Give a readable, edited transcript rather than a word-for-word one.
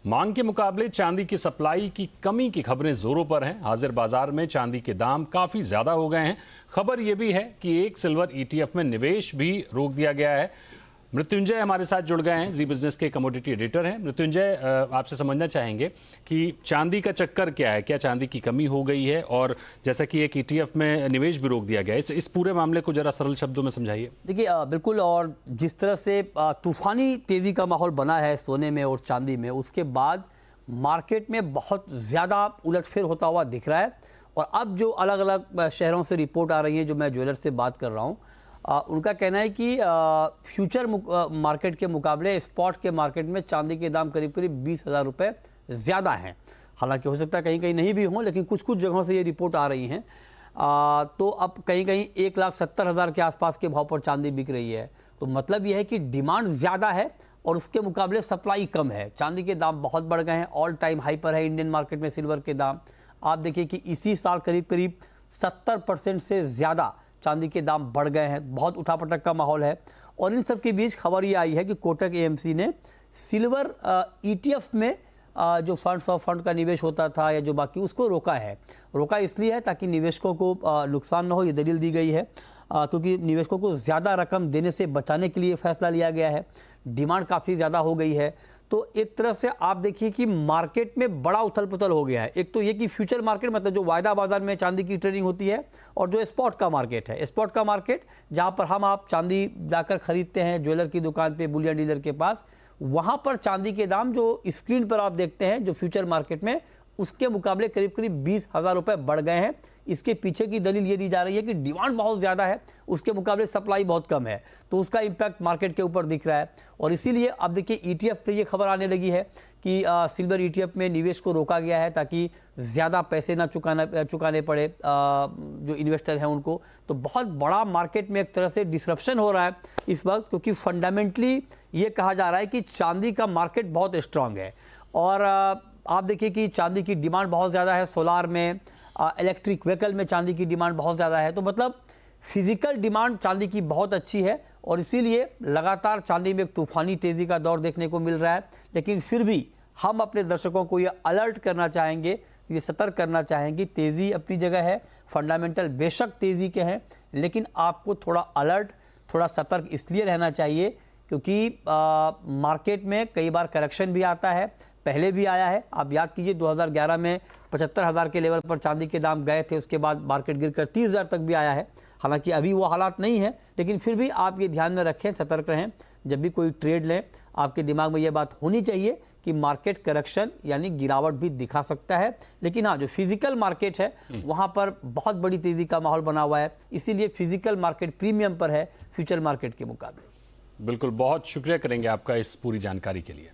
मांग के मुकाबले चांदी की सप्लाई की कमी की खबरें जोरों पर हैं। हाजिर बाजार में चांदी के दाम काफी ज्यादा हो गए हैं। खबर यह भी है कि एक सिल्वर ईटीएफ में निवेश भी रोक दिया गया है। मृत्युंजय हमारे साथ जुड़ गए हैं, जी बिजनेस के कमोडिटी एडिटर हैं। मृत्युंजय, आपसे समझना चाहेंगे कि चांदी का चक्कर क्या है, क्या चांदी की कमी हो गई है, और जैसा कि एक ईटीएफ में निवेश भी रोक दिया गया है, इस पूरे मामले को जरा सरल शब्दों में समझाइए। देखिए, बिल्कुल, और जिस तरह से तूफानी तेजी का माहौल बना है सोने में और चांदी में, उसके बाद मार्केट में बहुत ज़्यादा उलटफेर होता हुआ दिख रहा है। और अब जो अलग अलग शहरों से रिपोर्ट आ रही है, जो मैं ज्वेलर से बात कर रहा हूँ, उनका कहना है कि फ्यूचर मार्केट के मुकाबले स्पॉट के मार्केट में चांदी के दाम करीब करीब 20,000 रुपये ज़्यादा हैं। हालांकि हो सकता है कहीं कहीं नहीं भी हों, लेकिन कुछ कुछ जगहों से ये रिपोर्ट आ रही हैं। तो अब कहीं कहीं 1,70,000 के आसपास के भाव पर चांदी बिक रही है। तो मतलब ये है कि डिमांड ज़्यादा है और उसके मुकाबले सप्लाई कम है। चांदी के दाम बहुत बढ़ गए हैं, ऑल टाइम हाई पर है इंडियन मार्केट में सिल्वर के दाम। आप देखिए कि इसी साल करीब करीब 70% से ज़्यादा चांदी के दाम बढ़ गए हैं। बहुत उठापटक का माहौल है। और इन सब के बीच खबर ये आई है कि कोटक एएमसी ने सिल्वर ईटीएफ में जो फंड्स ऑफ फंड का निवेश होता था या जो बाकी, उसको रोका है। रोका इसलिए है ताकि निवेशकों को नुकसान न हो, ये दलील दी गई है। क्योंकि निवेशकों को ज़्यादा रकम देने से बचाने के लिए फैसला लिया गया है। डिमांड काफ़ी ज़्यादा हो गई है। तो एक तरह से आप देखिए कि मार्केट में बड़ा उथल पुथल हो गया है। एक तो ये कि फ्यूचर मार्केट, मतलब जो वायदा बाजार में चांदी की ट्रेडिंग होती है, और जो स्पॉट का मार्केट है, स्पॉट का मार्केट जहां पर आप चांदी जाकर खरीदते हैं ज्वेलर की दुकान पे, बुलियन डीलर के पास, वहां पर चांदी के दाम जो स्क्रीन पर आप देखते हैं जो फ्यूचर मार्केट में, उसके मुकाबले करीब करीब 20,000 रुपये बढ़ गए हैं। इसके पीछे की दलील ये दी जा रही है कि डिमांड बहुत ज़्यादा है, उसके मुकाबले सप्लाई बहुत कम है। तो उसका इम्पैक्ट मार्केट के ऊपर दिख रहा है। और इसीलिए अब देखिए ईटीएफ से ये खबर आने लगी है कि सिल्वर ईटीएफ में निवेश को रोका गया है ताकि ज़्यादा पैसे ना चुकाने पड़े जो इन्वेस्टर हैं उनको। तो बहुत बड़ा मार्केट में एक तरह से डिसरप्शन हो रहा है इस वक्त, क्योंकि फंडामेंटली ये कहा जा रहा है कि चांदी का मार्केट बहुत स्ट्रांग है। और आप देखिए कि चांदी की डिमांड बहुत ज़्यादा है। सोलार में, इलेक्ट्रिक व्हीकल में चांदी की डिमांड बहुत ज़्यादा है। तो मतलब फिजिकल डिमांड चांदी की बहुत अच्छी है और इसीलिए लगातार चांदी में एक तूफानी तेज़ी का दौर देखने को मिल रहा है। लेकिन फिर भी हम अपने दर्शकों को ये अलर्ट करना चाहेंगे, ये सतर्क करना चाहेंगे, तेज़ी अपनी जगह है, फंडामेंटल बेशक तेज़ी के हैं, लेकिन आपको थोड़ा अलर्ट, थोड़ा सतर्क इसलिए रहना चाहिए क्योंकि मार्केट में कई बार करेक्शन भी आता है। पहले भी आया है। आप याद कीजिए 2011 में 75,000 के लेवल पर चांदी के दाम गए थे, उसके बाद मार्केट गिरकर 30,000 तक भी आया है। हालांकि अभी वो हालात नहीं है, लेकिन फिर भी आप ये ध्यान में रखें, सतर्क रहें। जब भी कोई ट्रेड लें, आपके दिमाग में ये बात होनी चाहिए कि मार्केट करेक्शन यानी गिरावट भी दिखा सकता है। लेकिन हाँ, जो फिजिकल मार्केट है वहाँ पर बहुत बड़ी तेज़ी का माहौल बना हुआ है। इसीलिए फिजिकल मार्केट प्रीमियम पर है फ्यूचर मार्केट के मुकाबले। बिल्कुल, बहुत शुक्रिया करेंगे आपका इस पूरी जानकारी के लिए।